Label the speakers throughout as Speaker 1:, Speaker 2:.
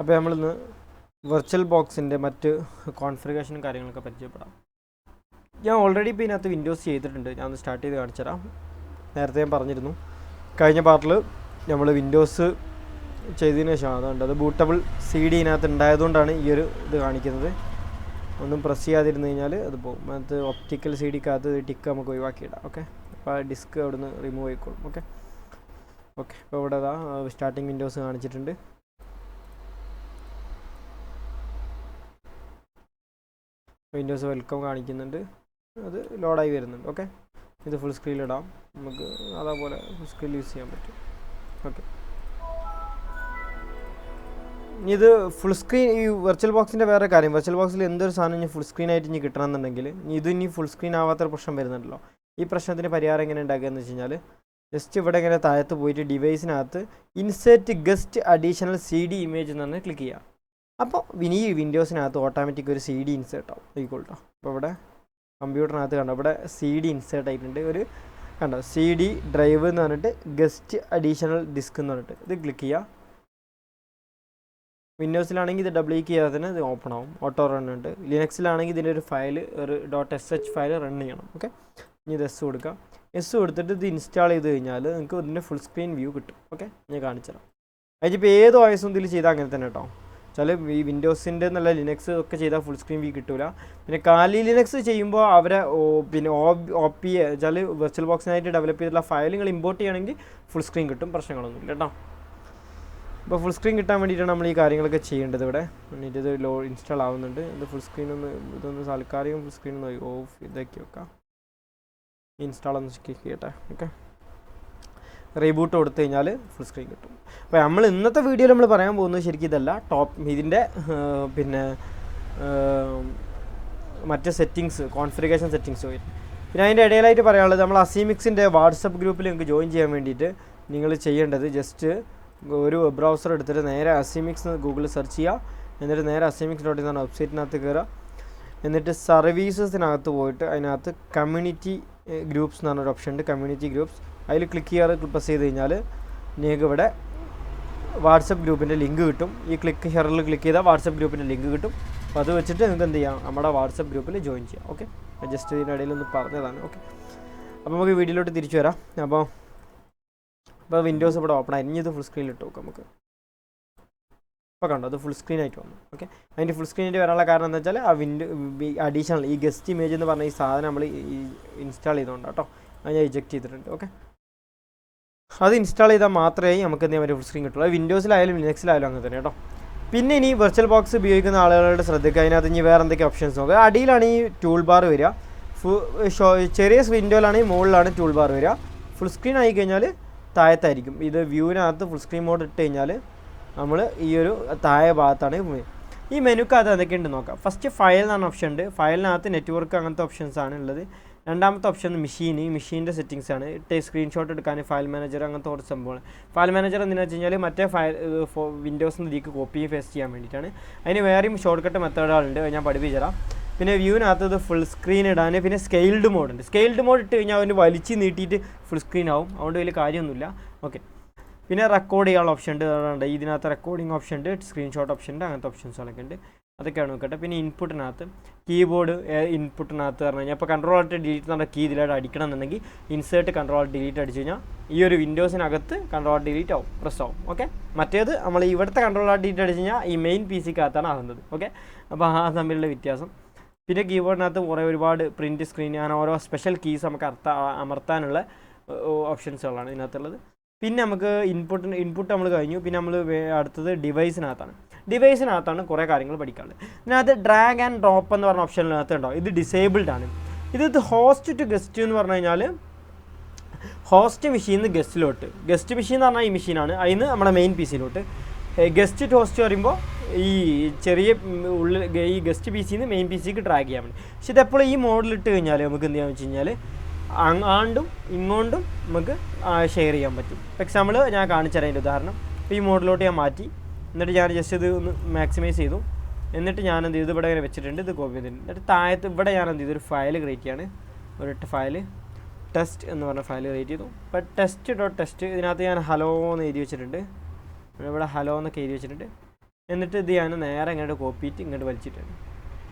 Speaker 1: അപ്പോൾ നമ്മളിന്ന് വെർച്വൽ ബോക്സിൻ്റെ മറ്റ് കോൺഫിഗറേഷനും കാര്യങ്ങളൊക്കെ പരിചയപ്പെടാം. ഞാൻ ഓൾറെഡി ഇപ്പോൾ ഇതിനകത്ത് വിൻഡോസ് ചെയ്തിട്ടുണ്ട്. ഞാൻ ഒന്ന് സ്റ്റാർട്ട് ചെയ്ത് കാണിച്ചു തരാം. നേരത്തെ ഞാൻ പറഞ്ഞിരുന്നു, കഴിഞ്ഞ പാർട്ടിൽ നമ്മൾ വിൻഡോസ് ചെയ്തതിന് ശേഷം അതുകൊണ്ട് അത് ബൂട്ടബിൾ CD ഇതിനകത്ത് ഉണ്ടായതുകൊണ്ടാണ് ഈ ഒരു ഇത് കാണിക്കുന്നത്. ഒന്നും പ്രസ് ചെയ്യാതിരുന്നു കഴിഞ്ഞാൽ അത് പോകും. അതിനകത്ത് ഒപ്റ്റിക്കൽ CDക്കകത്ത് ടിക്ക് നമുക്ക് ഒഴിവാക്കിയിടാം. ഓക്കെ, അപ്പോൾ ഡിസ്ക് അവിടെ നിന്ന് റിമൂവ് ആയിക്കോളും. ഓക്കെ, അപ്പോൾ ഇവിടെ അതാ സ്റ്റാർട്ടിങ് വിൻഡോസ് കാണിച്ചിട്ടുണ്ട്. വിൻഡോസ് വെൽക്കം കാണിക്കുന്നുണ്ട്, അത് ലോഡായി വരുന്നുണ്ട്. ഓക്കെ, ഇത് ഫുൾ സ്ക്രീനിലിടാം, നമുക്ക് അതേപോലെ ഫുൾ സ്ക്രീനിൽ യൂസ് ചെയ്യാൻ പറ്റും. ഓക്കെ, ഇത് ഫുൾ സ്ക്രീൻ ഈ വെർച്വൽ ബോക്സിൻ്റെ വേറെ കാര്യം, വെർച്വൽ ബോക്സിൽ എന്തൊരു സാധനം ഇനി ഫുൾ സ്ക്രീനായിട്ട് ഇനി കിട്ടണമെന്നുണ്ടെങ്കിൽ ഇത് ഇനി ഫുൾ സ്ക്രീൻ ആവാത്തൊരു പ്രശ്നം വരുന്നുണ്ടല്ലോ. ഈ പ്രശ്നത്തിന് പരിഹാരം എങ്ങനെ ഉണ്ടാക്കുക എന്ന് വെച്ച് കഴിഞ്ഞാൽ, ജസ്റ്റ് ഇവിടെ ഇങ്ങനെ താഴത്ത് പോയിട്ട് ഡിവൈസിനകത്ത് insert guest additional CD image എന്ന് പറഞ്ഞ് ക്ലിക്ക് ചെയ്യുക. അപ്പോൾ ഈ വിൻഡോസിനകത്ത് ഓട്ടോമാറ്റിക് ഒരു CD ഇൻസേർട്ട് ആവും. ആയിക്കോട്ടോ, അപ്പോൾ ഇവിടെ കമ്പ്യൂട്ടറിനകത്ത് കണ്ടോ, ഇവിടെ CD ഇൻസേർട്ട് ആയിട്ടുണ്ട്. ഒരു കണ്ടോ CD ഡ്രൈവ് എന്ന് പറഞ്ഞിട്ട് ഗസ്റ്റ് അഡീഷണൽ ഡിസ്ക് എന്ന് പറഞ്ഞിട്ട് ഇത് ക്ലിക്ക് ചെയ്യുക. വിൻഡോസിലാണെങ്കിൽ ഇത് ഡബിൾ ക്ലിക്ക് ചെയ്യാതെ തന്നെ ഇത് ഓപ്പൺ ആവും, ഓട്ടോ റൺ ഉണ്ട്. ലിനക്സിലാണെങ്കിൽ ഇതിൻ്റെ ഒരു ഫയൽ, ഒരു .sh ഫയൽ റൺ ചെയ്യണം. ഓക്കെ, ഇനി ഇത് കൊടുക്കുക. കൊടുത്തിട്ട് ഇത് ഇൻസ്റ്റാൾ ചെയ്ത് കഴിഞ്ഞാൽ നിങ്ങൾക്ക് ഇതിൻ്റെ ഫുൾ സ്ക്രീൻ വ്യൂ കിട്ടും. ഓക്കെ, ഞാൻ കാണിച്ചു തരാം. അതിപ്പോൾ ഏത് OS ഇതിൽ ചെയ്താൽ അങ്ങനെ തന്നെ കേട്ടോ. ചില ഈ വിൻഡോസിൻ്റെ നല്ല ലിനക്സ് ഒക്കെ ചെയ്താൽ ഫുൾ സ്ക്രീൻ വ്യൂ കിട്ടില്ല. പിന്നെ കാലി ലിനക്സ് ചെയ്യുമ്പോൾ അവരെ പിന്നെ OPA വെച്ചാൽ വെർച്വൽ ബോക്സിനായിട്ട് ഡെവലപ്പ് ചെയ്തിട്ടുള്ള ഫയൽ നിങ്ങൾ ഇമ്പോർട്ട് ചെയ്യുകയാണെങ്കിൽ ഫുൾ സ്ക്രീൻ കിട്ടും, പ്രശ്നങ്ങളൊന്നുമില്ല കേട്ടോ. അപ്പോൾ ഫുൾ സ്ക്രീൻ കിട്ടാൻ വേണ്ടിയിട്ടാണ് നമ്മൾ ഈ കാര്യങ്ങളൊക്കെ ചെയ്യേണ്ടത്. ഇവിടെ എന്നിട്ട് ഇത് ഇൻസ്റ്റാൾ ആവുന്നുണ്ട്. ഇത് ഫുൾ സ്ക്രീൻ ഇതൊന്ന് താൽക്കാലികം ഫുൾ സ്ക്രീൻ ഒന്ന് ഓഫ് ഇതാക്കി വെക്കാം. ഇൻസ്റ്റാൾ ഒന്ന് ചെയ്യട്ടെ. ഓക്കെ, റീബൂട്ട് കൊടുത്തു കഴിഞ്ഞാൽ ഫുൾ സ്ക്രീൻ കിട്ടും. അപ്പോൾ നമ്മൾ ഇന്നത്തെ വീഡിയോയിൽ നമ്മൾ പറയാൻ പോകുന്നത് ശരിക്കും ഇതല്ല, ഇതിൻ്റെ പിന്നെ മറ്റ് സെറ്റിങ്സ്, കോൺഫിഗറേഷൻ സെറ്റിങ്സ് വരും. പിന്നെ അതിൻ്റെ ഇടയിലായിട്ട് പറയാനുള്ളത്, നമ്മൾ അസീമിക്സിൻ്റെ വാട്സപ്പ് ഗ്രൂപ്പിൽ നിങ്ങൾക്ക് ജോയിൻ ചെയ്യാൻ വേണ്ടിയിട്ട് നിങ്ങൾ ചെയ്യേണ്ടത് ജസ്റ്റ് ഒരു വെബ് ബ്രൗസർ എടുത്തിട്ട് നേരെ അസീമിക്സ് ഗൂഗിളിൽ സെർച്ച് ചെയ്യുക. എന്നിട്ട് നേരെ അസീമിക്സ്.in എന്ന വെബ്സൈറ്റിനകത്ത് കയറുക. എന്നിട്ട് സർവീസസിനകത്ത് പോയിട്ട് അതിനകത്ത് കമ്മ്യൂണിറ്റി ഗ്രൂപ്പ്സ് എന്ന് പറഞ്ഞൊരു ഓപ്ഷൻ ഉണ്ട്, കമ്മ്യൂണിറ്റി ഗ്രൂപ്പ്സ്. അതിൽ ക്ലിക്ക് ചെയ്യാറ് പ്രസ് ചെയ്ത് കഴിഞ്ഞാൽ നിങ്ങൾക്ക് ഇവിടെ വാട്സപ്പ് ഗ്രൂപ്പിൻ്റെ ലിങ്ക് കിട്ടും. ഈ ക്ലിക്ക് ഹിയറിൽ ക്ലിക്ക് ചെയ്താൽ വാട്സപ്പ് ഗ്രൂപ്പിൻ്റെ ലിങ്ക് കിട്ടും. അപ്പോൾ അത് വെച്ചിട്ട് നിങ്ങൾക്ക് എന്ത് ചെയ്യാം, നമ്മുടെ വാട്സപ്പ് ഗ്രൂപ്പിൽ ജോയിൻ ചെയ്യാം. ഓക്കെ, ജസ്റ്റ് ഇതിനിടയിൽ ഒന്ന് പറഞ്ഞതാണ്. ഓക്കെ, അപ്പോൾ നമുക്ക് വീഡിയോയിലോട്ട് തിരിച്ചു വരാം. അപ്പോൾ വിൻഡോസ് ഇവിടെ ഓപ്പൺ ആയി. ഇനി ഇത് ഫുൾ സ്ക്രീനിൽ ഇട്ട് നോക്കാം നമുക്ക്. അപ്പോൾ കണ്ടോ, അത് ഫുൾ സ്ക്രീൻ ആയിട്ട് വന്നു. ഓക്കെ, അതിൻ്റെ ഫുൾ സ്ക്രീനായിട്ട് വരാനുള്ള കാരണം എന്താ വെച്ചാൽ ആ അഡീഷണൽ ഈ ഗസ്റ്റ് ഇമേജ് എന്ന് പറഞ്ഞ ഈ സാധനം നമ്മൾ ഇൻസ്റ്റാൾ ചെയ്തുകൊണ്ട് കേട്ടോ, അത് ഞാൻ ഇജക്റ്റ് ചെയ്തിട്ടുണ്ട്. ഓക്കെ, അത് ഇൻസ്റ്റാൾ ചെയ്താൽ മാത്രമേ നമുക്ക് എന്തെങ്കിലും ഒരു ഫുൾ സ്ക്രീൻ കിട്ടുള്ളൂ. ലിനക്സിലായാലും അങ്ങനെ തന്നെ കേട്ടോ. പിന്നെ ഇനി വെർച്വൽ ബോക്സ് ഉപയോഗിക്കുന്ന ആളുകളുടെ ശ്രദ്ധയ്ക്ക് അതിനകത്ത് ഇനി വേറെ എന്തൊക്കെ ഓപ്ഷൻസ് നോക്കുക. അടിയിലാണ് ഈ ടൂൾ ബാർ വരിക. ചെറിയ വിൻഡോയിലാണെങ്കിൽ മുകളിലാണ് ടൂൾ ബാർ വരിക. ഫുൾ സ്ക്രീൻ ആയി കഴിഞ്ഞാൽ താഴത്തായിരിക്കും. ഇത് വ്യൂവിനകത്ത് ഫുൾ സ്ക്രീൻ മോഡ് ഇട്ട് കഴിഞ്ഞാൽ നമ്മൾ ഈ ഒരു താഴെ ഭാഗത്താണ്. ഈ മെനുക്കകത്ത് എന്തൊക്കെയുണ്ട് നോക്കാം. ഫസ്റ്റ് ഫയൽ എന്നാണ് ഓപ്ഷൻ ഉണ്ട്. ഫയലിനകത്ത് നെറ്റ്വർക്ക് അങ്ങനത്തെ ഓപ്ഷൻസ് ആണ് ഉള്ളത്. രണ്ടാമത്തെ ഓപ്ഷൻ മെഷീൻ്റെ സെറ്റിങ്സ് ആണ്. സ്ക്രീൻഷോട്ട് എടുക്കാൻ ഫയൽ മാനേജർ അങ്ങനത്തെ കുറച്ച് സംഭവമാണ്. ഫയൽ മാനേജർ എന്തിനാണെന്ന് വെച്ച് കഴിഞ്ഞാൽ മറ്റേ വിൻഡോസിൽ ഇതിലേക്ക് കോപ്പി പേസ്റ്റ് ചെയ്യാൻ വേണ്ടിയിട്ടാണ്. അതിന് വേറെയും ഷോർട്ട് കട്ട് മെത്തേഡുകളുണ്ട്, ഞാൻ പഠിപ്പിച്ചു തരാം. പിന്നെ വ്യൂവിനകത്ത് ഇത് ഫുൾ സ്ക്രീൻ ഇടാൻ പിന്നെ സ്കെയിൽഡ് മോഡ് ഉണ്ട്. സ്കെയിൽഡ് മോഡ് ഇട്ട് കഴിഞ്ഞാൽ അവന് വലിച്ച് നീട്ടിയിട്ട് ഫുൾ സ്ക്രീൻ ആവും, അതുകൊണ്ട് വലിയ കാര്യമൊന്നുമില്ല. ഓക്കെ, പിന്നെ റെക്കോർഡ് ചെയ്യാനുള്ള ഓപ്ഷൻ ഉണ്ട്. ഇതിനകത്ത് റെക്കോർഡിംഗ് ഓപ്ഷൻ ഉണ്ട്, സ്ക്രീൻഷോട്ട് ഓപ്ഷൻ ഉണ്ട്, അങ്ങനത്തെ ഓപ്ഷൻസുകളൊക്കെ ഉണ്ട്. അതൊക്കെയാണ് നോക്കട്ടെ. പിന്നെ ഇൻപുട്ടിനകത്ത് കീബോർഡ് ഇൻപുട്ടിനകത്ത് പറഞ്ഞു കഴിഞ്ഞാൽ ഇപ്പോൾ കൺട്രോൾ ആയിട്ട് ഡിലീറ്റ് എന്നുള്ള കീ ഇതിലായിട്ട് അടിക്കണം എന്നുണ്ടെങ്കിൽ ഇൻസേർട്ട് കൺട്രോൾ ഡിലീറ്റ് അടിച്ചു കഴിഞ്ഞാൽ ഈ ഒരു വിൻഡോസിനകത്ത് കൺട്രോൾ ഡിലീറ്റ് ആവും, പ്രസ് ആവും. ഓക്കെ, മറ്റേത് നമ്മൾ ഇവിടുത്തെ കൺട്രോൾ ഡിലീറ്റ് അടിച്ചു കഴിഞ്ഞാൽ ഈ മെയിൻ PCക്കകത്താണ് ആകുന്നത്. ഓക്കെ, അപ്പോൾ ആ തമ്മിലുള്ള വ്യത്യാസം. പിന്നെ കീബോർഡിനകത്ത് ഒരുപാട് പ്രിൻറ്റ് സ്ക്രീൻ അങ്ങനെ ഓരോ സ്പെഷ്യൽ കീസ് നമുക്ക് അമർത്താനുള്ള ഓപ്ഷൻസുകളാണ് ഇതിനകത്തുള്ളത്. പിന്നെ നമുക്ക് ഇൻപുട്ട് നമ്മൾ കഴിഞ്ഞു. പിന്നെ നമ്മൾ അടുത്തത് ഡിവൈസിനകത്താണ് കുറേ കാര്യങ്ങൾ പഠിക്കാനുള്ളത്. ഇതിനകത്ത് ഡ്രാഗ് ആൻഡ് ഡ്രോപ്പ് എന്ന് പറഞ്ഞ ഓപ്ഷനിനകത്ത് ഉണ്ടോ, ഇത് ഡിസേബിൾഡ് ആണ്. ഇത് ഹോസ്റ്റ് ടു ഗസ്റ്റ് എന്ന് പറഞ്ഞു കഴിഞ്ഞാൽ ഹോസ്റ്റ് മെഷീനിൽ നിന്ന് ഗസ്റ്റ് മെഷീൻ എന്ന് പറഞ്ഞാൽ ഈ മെഷീനാണ്, അതിന് നമ്മുടെ മെയിൻ PCയിലോട്ട്. ഗസ്റ്റ് ടു ഹോസ്റ്റ് പറയുമ്പോൾ ഈ ചെറിയ ഈ ഗസ്റ്റ് PCന്ന് മെയിൻ PCക്ക് ഡ്രാഗ് ചെയ്യാൻ വേണ്ടി. പക്ഷെ ഇതെപ്പോഴും ഈ മോഡിലിട്ട് കഴിഞ്ഞാൽ നമുക്ക് എന്ത് ചെയ്യാമെന്ന് വെച്ച് കഴിഞ്ഞാൽ അങ്ങോട്ടും ഇങ്ങോട്ടും നമുക്ക് ഷെയർ ചെയ്യാൻ പറ്റും. എക്സാമ്പിൾ ഞാൻ കാണിച്ചു തരാം. അതിൻ്റെ ഉദാഹരണം ഇപ്പോൾ ഈ മോഡിലോട്ട് ഞാൻ മാറ്റി, എന്നിട്ട് ഞാൻ ജസ്റ്റ് ഇത് ഒന്ന് മാക്സിമൈസ് ചെയ്തു. എന്നിട്ട് ഞാൻ എന്ത് ചെയ്തു, ഇവിടെ ഇങ്ങനെ വെച്ചിട്ടുണ്ട്, ഇത് കോപ്പി ചെയ്തിട്ടുണ്ട്. എന്നിട്ട് താഴത്ത് ഇവിടെ ഞാൻ എന്ത് ചെയ്തു, ഒരു ഫയൽ ക്രിയേറ്റ് ചെയ്യാണ്. ഒരു ഫയൽ ടെസ്റ്റ് എന്ന് പറഞ്ഞ ഫയൽ ക്രിയേറ്റ് ചെയ്തു. അപ്പോൾ ടെസ്റ്റ് ഇതിനകത്ത് ഞാൻ ഹലോ എന്ന് എഴുതി വെച്ചിട്ടുണ്ട്. ഇവിടെ ഹലോ എന്നൊക്കെ എഴുതി വെച്ചിട്ടുണ്ട്. എന്നിട്ട് ഇത് ഞാൻ നേരെ ഇങ്ങോട്ട് കോപ്പി ചെയ്തിട്ട് ഇങ്ങോട്ട് വലിച്ചിട്ടുണ്ട്.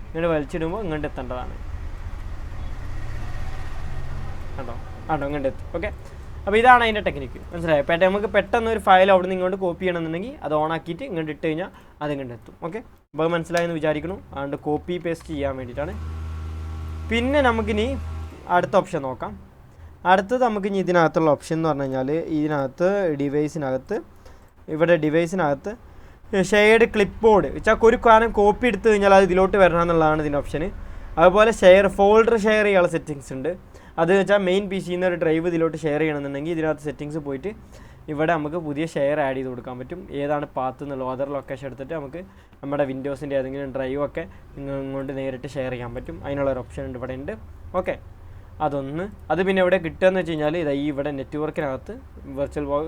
Speaker 1: ഇങ്ങോട്ട് വലിച്ചിടുമ്പോൾ ഇങ്ങോട്ട് എത്തേണ്ടതാണ്. കണ്ടോ ഇങ്ങോട്ട് എത്തും. ഓക്കെ, അപ്പോൾ ഇതാണ് അതിൻ്റെ ടെക്നിക്ക്. മനസ്സിലായോ? നമുക്ക് പെട്ടെന്ന് ഒരു ഫയൽ അവിടെ നിന്ന് ഇങ്ങോട്ട് കോപ്പി ചെയ്യണമെന്നുണ്ടെങ്കിൽ അത് ഓൺ ആക്കിയിട്ട് ഇങ്ങോട്ട് ഇട്ട് കഴിഞ്ഞാൽ അത് ഇങ്ങോട്ട് എത്തും. ഓക്കെ, അപ്പോൾ മനസ്സിലായെന്ന് വിചാരിക്കണം. അതുകൊണ്ട് കോപ്പി പേസ്റ്റ് ചെയ്യാൻ വേണ്ടിയിട്ടാണ്. പിന്നെ നമുക്കിനി അടുത്ത ഓപ്ഷൻ നോക്കാം. അടുത്തത് നമുക്കിനി ഇതിനകത്തുള്ള ഓപ്ഷൻ എന്ന് പറഞ്ഞു കഴിഞ്ഞാൽ ഇതിനകത്ത് ഡിവൈസിനകത്ത് ഷെയർഡ് ക്ലിപ്പ് ബോർഡ് വെച്ചാൽ ഒരു കാരണം കോപ്പി എടുത്തു കഴിഞ്ഞാൽ അത് ഇതിലോട്ട് വരണം എന്നുള്ളതാണ് ഇതിൻ്റെ ഓപ്ഷന്. അതുപോലെ ഫോൾഡർ ഷെയർ ചെയ്യാനുള്ള സെറ്റിങ്സ് ഉണ്ട്. അത് വെച്ചാൽ മെയിൻ പി സിയിൽ നിന്ന് ഒരു ഡ്രൈവ് ഇതിലോട്ട് ഷെയർ ചെയ്യണമെന്നുണ്ടെങ്കിൽ ഇതിനകത്ത് സെറ്റിങ്സ് പോയിട്ട് ഇവിടെ നമുക്ക് പുതിയ ഷെയർ ആഡ് ചെയ്ത് കൊടുക്കാൻ പറ്റും. ഏതാണ് പാത്ത് എന്നുള്ളത് അതർ ലൊക്കേഷൻ എടുത്തിട്ട് നമുക്ക് നമ്മുടെ വിൻഡോസിൻ്റെ ഏതെങ്കിലും ഡ്രൈവൊക്കെ ഇങ്ങോട്ട് നേരിട്ട് ഷെയർ ചെയ്യാൻ പറ്റും. അതിനുള്ളൊരു ഓപ്ഷൻ ഉണ്ട് ഇവിടെ ഉണ്ട്. ഓക്കെ, അത് പിന്നെ ഇവിടെ കിട്ടുകയെന്ന് വെച്ച് കഴിഞ്ഞാൽ ഇവിടെ നെറ്റ്വർക്കിനകത്ത്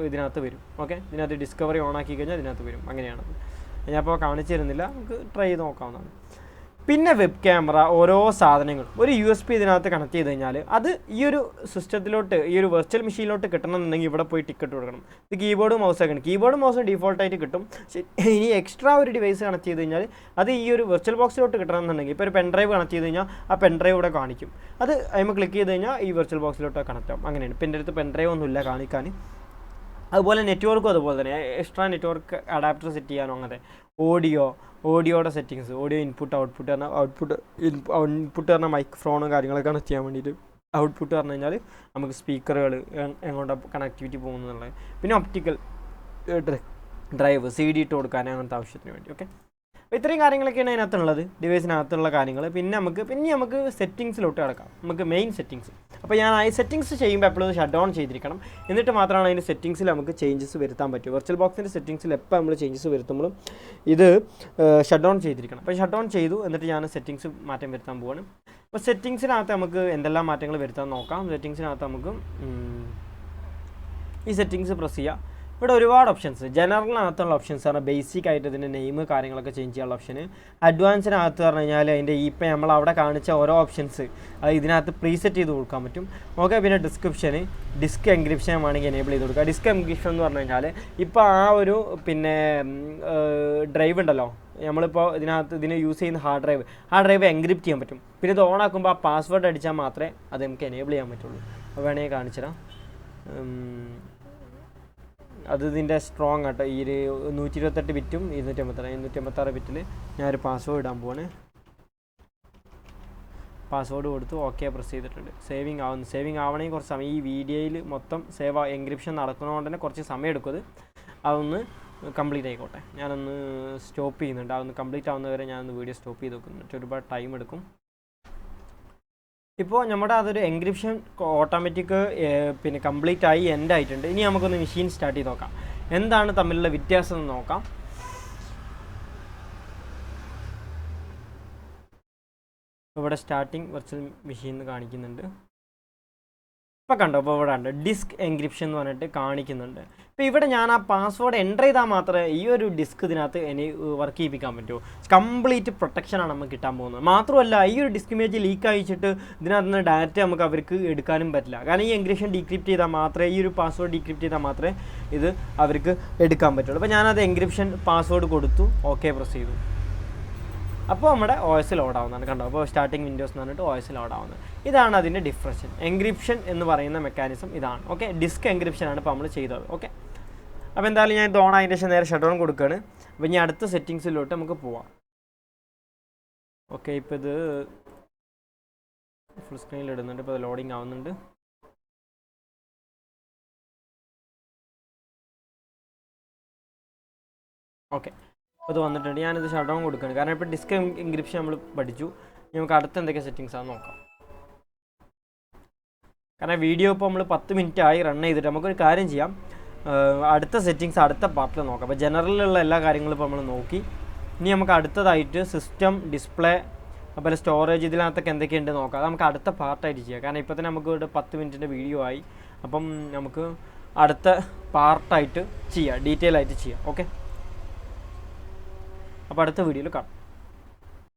Speaker 1: ഇതിനകത്ത് വരും. ഓക്കെ, ഇതിനകത്ത് ഡിസ്കവറി ഓൺ ആക്കി കഴിഞ്ഞാൽ ഇതിനകത്ത് വരും. അങ്ങനെയാണ്. ഞാനിപ്പോൾ കാണിച്ചു തരുന്നില്ല, നമുക്ക് ട്രൈ ചെയ്ത് നോക്കാവുന്നതാണ്. പിന്നെ വെബ് ക്യാമറ, ഓരോ സാധനങ്ങൾ ഒരു USB ഇതിനകത്ത് കണക്ട് ചെയ്ത് കഴിഞ്ഞാൽ അത് ഈ ഒരു സിസ്റ്റത്തിലോട്ട്, ഈ ഒരു വെർച്വൽ മെഷീനിലോട്ട് കിട്ടണമെന്നുണ്ടെങ്കിൽ ഇവിടെ പോയി ടിക്കറ്റ് കൊടുക്കണം. ഇത് കീബോർഡ് മൗസൊക്കെയാണ്. കീബോർഡ് മൗസ് ഡീഫോൾട്ടായിട്ട് കിട്ടും. ഇനി എക്സ്ട്രാ ഒരു ഡിവൈസ് കണക്ട് ചെയ്ത് കഴിഞ്ഞാൽ അത് ഈ ഒരു വെർച്വൽ ബോക്സിലോട്ട് കിട്ടണമെന്നുണ്ടെങ്കിൽ ഇപ്പോൾ ഒരു പെൻഡ്രൈവ് കണക്ട് ചെയ്ത് കഴിഞ്ഞാൽ ആ പെൻഡ്രൈവ് ഇവിടെ കാണിക്കും. അത് അതിന് ക്ലിക്ക് ചെയ്ത് കഴിഞ്ഞാൽ ഈ വെർച്വൽ ബോക്സിലോട്ട് കണക്ട് ആവും. അങ്ങനെയാണ്. ഇപ്പം എൻ്റെ അടുത്ത് പെൻഡ്രൈവ് ഒന്നുമില്ല കാണിക്കാൻ. അതുപോലെ നെറ്റ്വർക്കും അതുപോലെ തന്നെ എക്സ്ട്രാ നെറ്റ്വർക്ക് അഡാപ്റ്റർ സെറ്റ് ചെയ്യാനോ അങ്ങനെ. ഓഡിയോയുടെ സെറ്റിങ്സ്, ഓഡിയോ ഇൻപുട്ട് ഔട്ട്പുട്ട് പറഞ്ഞാൽ മൈക്രോഫോണും കാര്യങ്ങളൊക്കെ കണക്ട് ചെയ്യാൻ വേണ്ടിയിട്ട്. ഔട്ട്പുട്ട് പറഞ്ഞു കഴിഞ്ഞാൽ നമുക്ക് സ്പീക്കറുകൾ എങ്ങോട്ടാണ് കണക്ടിവിറ്റി പോകുന്നുള്ളത്. പിന്നെ ഒപ്റ്റിക്കൽ ഡ്രൈവ് CD ഇട്ട് കൊടുക്കാൻ അങ്ങനത്തെ ആവശ്യത്തിന് വേണ്ടി. ഓക്കെ, അപ്പോൾ ഇത്രയും കാര്യങ്ങളൊക്കെയാണ് അതിനകത്തുള്ളത്, ഡിവൈസിനകത്തുള്ള കാര്യങ്ങൾ. പിന്നെ നമുക്ക് സെറ്റിങ്സിലോട്ട് കിടക്കാം. നമുക്ക് മെയിൻ സെറ്റിങ്സ്. അപ്പോൾ ഞാൻ ഈ സെറ്റിങ്സ് ചെയ്യുമ്പോൾ എപ്പോഴും ഷട്ട് ഡൗൺ ചെയ്തിരിക്കണം. എന്നിട്ട് മാത്രമാണ് അതിൻ്റെ സെറ്റിങ്സിൽ നമുക്ക് ചേഞ്ചസ് വരുത്താൻ പറ്റും. വെർച്വൽ ബോക്സിൻ്റെ സെറ്റിങ്സിൽ എപ്പോൾ നമ്മൾ ചേഞ്ചസ് വരുത്തുമ്പോഴും ഇത് ഷട്ട് ഡൗൺ ചെയ്തിരിക്കണം. അപ്പോൾ ഷട്ട് ഡൗൺ ചെയ്തു. എന്നിട്ട് ഞാൻ സെറ്റിങ്സ് മാറ്റം വരുത്താൻ പോവാണ്. അപ്പോൾ സെറ്റിങ്സിനകത്ത് നമുക്ക് എന്തെല്ലാം മാറ്റങ്ങൾ വരുത്താൻ നോക്കാം. സെറ്റിങ്സിനകത്ത് നമുക്ക് ഈ സെറ്റിങ്സ് പ്രസ് ചെയ്യാം. ഇവിടെ ഒരുപാട് ഓപ്ഷൻസ്. ജനറലിനകത്തുള്ള ഓപ്ഷൻസ് പറഞ്ഞാൽ ബേസിക് ആയിട്ട് ഇതിൻ്റെ നെയിം കാര്യങ്ങളൊക്കെ ചേഞ്ച് ചെയ്യാനുള്ള ഓപ്ഷന്. അഡ്വാൻസിനകത്ത് പറഞ്ഞു കഴിഞ്ഞാൽ അതിൻ്റെ ഇപ്പം നമ്മൾ അവിടെ കാണിച്ച ഓരോ ഓപ്ഷൻസ് അത് ഇതിനകത്ത് പ്രീസെറ്റ് ചെയ്ത് കൊടുക്കാൻ പറ്റും. ഓക്കെ, പിന്നെ ഡിസ്ക്രിപ്ഷന്, ഡിസ്ക് എൻക്രിപ്ഷൻ വേണമെങ്കിൽ എനേബിൾ ചെയ്ത് കൊടുക്കുക. ഡിസ്ക് എൻക്രിപ്ഷൻ എന്ന് പറഞ്ഞു കഴിഞ്ഞാൽ ഇപ്പോൾ ആ ഒരു പിന്നെ ഡ്രൈവ് ഉണ്ടല്ലോ, നമ്മളിപ്പോൾ ഇതിന് യൂസ് ചെയ്യുന്ന ഹാർഡ് ഡ്രൈവ് എൻക്രിപ്റ്റ് ചെയ്യാൻ പറ്റും. പിന്നെ ഇത് ഓൺ ആക്കുമ്പോൾ ആ പാസ്വേഡ് അടിച്ചാൽ മാത്രമേ അത് നമുക്ക് എനേബിൾ ചെയ്യാൻ പറ്റുള്ളൂ. അപ്പോൾ വേണമെങ്കിൽ കാണിച്ചുതരാം. അത് ഇതിൻ്റെ സ്ട്രോങ് ആട്ടോ. ഈ ഒരു 128 ബിറ്റും 256 ബിറ്റിൽ ഞാനൊരു പാസ്വേഡ് ഇടാൻ പോവാണ്. പാസ്വേഡ് കൊടുത്തു ഓക്കെ പ്രസ് ചെയ്തിട്ടുണ്ട്. സേവിങ് ആവണമെങ്കിൽ കുറച്ച് സമയം, ഈ വീഡിയോയിൽ മൊത്തം എൻക്രിപ്ഷൻ നടക്കുന്നതുകൊണ്ട് തന്നെ കുറച്ച് സമയം എടുക്കും. അതൊന്ന് കംപ്ലീറ്റ് ആയിക്കോട്ടെ. ഞാനൊന്ന് സ്റ്റോപ്പ് ചെയ്യുന്നുണ്ട്. അതൊന്ന് കംപ്ലീറ്റ് ആവുന്നവരെ ഞാനൊന്ന് വീഡിയോ സ്റ്റോപ്പ് ചെയ്ത് വെക്കുന്നുണ്ട്. ഒരുപാട് ടൈം എടുക്കും. ഇപ്പോൾ നമ്മുടെ അതൊരു എൻക്രിപ്ഷൻ ഓട്ടോമാറ്റിക് പിന്നെ കംപ്ലീറ്റ് ആയി എൻഡ് ആയിട്ടുണ്ട്. ഇനി നമുക്കൊന്ന് മെഷീൻ സ്റ്റാർട്ട് ചെയ്ത് നോക്കാം. എന്താണ് തമ്മിലുള്ള വ്യത്യാസം എന്ന് നോക്കാം. ഇവിടെ സ്റ്റാർട്ടിങ് വെർച്വൽ മെഷീൻ കാണിക്കുന്നുണ്ട്. ഇപ്പോൾ കണ്ടോ, ഇപ്പോൾ ഇവിടെ ഉണ്ട് ഡിസ്ക് എൻക്രിപ്ഷൻ എന്ന് പറഞ്ഞിട്ട് കാണിക്കുന്നുണ്ട്. ഇപ്പോൾ ഇവിടെ ഞാൻ ആ പാസ്വേഡ് എൻ്റർ ചെയ്താൽ മാത്രമേ ഈ ഒരു ഡിസ്ക് ഇതിനകത്ത് ഇനി വർക്ക് ചെയ്യിപ്പിക്കാൻ പറ്റുമോ. കംപ്ലീറ്റ് പ്രൊട്ടക്ഷനാണ് നമുക്ക് കിട്ടാൻ പോകുന്നത്. മാത്രമല്ല ഈ ഒരു ഡിസ്ക് ഇമേജ് ലീക്ക് അയച്ചിട്ട് ഇതിനകത്ത് നിന്ന് ഡയറക്റ്റ് നമുക്ക് അവർക്ക് എടുക്കാനും പറ്റില്ല. കാരണം ഈ എൻക്രിപ്ഷൻ ഡീക്രിപ്റ്റ് ചെയ്താൽ മാത്രമേ, ഈ ഒരു പാസ്വേഡ് ഡീക്രിപ്റ്റ് ചെയ്താൽ മാത്രമേ ഇത് അവർക്ക് എടുക്കാൻ പറ്റുള്ളൂ. അപ്പോൾ ഞാനത് എൻക്രിപ്ഷൻ പാസ്വേഡ് കൊടുത്തു, ഓക്കെ പ്രസ് ചെയ്തു. അപ്പോൾ നമ്മുടെ OS ലോഡ് ആവുന്നതാണ്. കണ്ടോ, അപ്പോൾ സ്റ്റാർട്ടിങ് വിൻഡോസ് എന്ന് പറഞ്ഞിട്ട് OS ലോഡ് ആവുന്നത്. ഇതാണ് അതിൻ്റെ ഡിഫറൻസ്. എൻക്രിപ്ഷൻ എന്ന് പറയുന്ന മെക്കാനിസം ഇതാണ്. ഓക്കെ, ഡിസ്ക് എൻക്രിപ്ഷനാണ് ഇപ്പോൾ നമ്മൾ ചെയ്തത്. ഓക്കെ, അപ്പോൾ എന്തായാലും ഞാൻ ഇത് ഓൺ ആയതിന് ശേഷം നേരെ ഷട്ട് ഡൗൺ കൊടുക്കുകയാണ്. അപ്പോൾ ഇനി അടുത്ത സെറ്റിങ്സിലോട്ട് നമുക്ക് പോവാം. ഓക്കെ, ഇപ്പോൾ ഇത് ഫുൾ സ്ക്രീനിൽ ഇടുന്നുണ്ട്. ഇപ്പോൾ ഇത് ലോഡിങ് ആവുന്നുണ്ട്. ഓക്കെ, അത് വന്നിട്ടുണ്ട്. ഞാനിത് ഷട്ട് ഡൗൺ കൊടുക്കുകയാണ്. കാരണം ഇപ്പോൾ ഡിസ്ക് എൻക്രിപ്ഷൻ നമ്മൾ പഠിച്ചു. നമുക്ക് അടുത്ത എന്തൊക്കെ സെറ്റിങ്സ് ആണെന്ന് നോക്കാം. കാരണം വീഡിയോ ഇപ്പോൾ നമ്മൾ 10 മിനിറ്റ് ആയി റൺ ചെയ്തിട്ട് നമുക്കൊരു കാര്യം ചെയ്യാം. അടുത്ത സെറ്റിങ്സ് അടുത്ത പാർട്ടിൽ നോക്കാം. അപ്പോൾ ജനറലിലുള്ള എല്ലാ കാര്യങ്ങളും ഇപ്പോൾ നമ്മൾ നോക്കി. ഇനി നമുക്ക് അടുത്തതായിട്ട് സിസ്റ്റം, ഡിസ്പ്ലേ, അതുപോലെ സ്റ്റോറേജ്, ഇതിനകത്തൊക്കെ എന്തൊക്കെയുണ്ട് നോക്കാം. അത് നമുക്ക് അടുത്ത പാർട്ടായിട്ട് ചെയ്യാം. കാരണം ഇപ്പോൾ തന്നെ നമുക്ക് ഇവിടെ 10 മിനിറ്റിൻ്റെ വീഡിയോ ആയി. അപ്പം നമുക്ക് അടുത്ത പാർട്ടായിട്ട് ചെയ്യാം, ഡീറ്റെയിൽ ആയിട്ട് ചെയ്യാം. ഓക്കെ, അപ്പോൾ അടുത്ത വീഡിയോയിൽ കാണാം.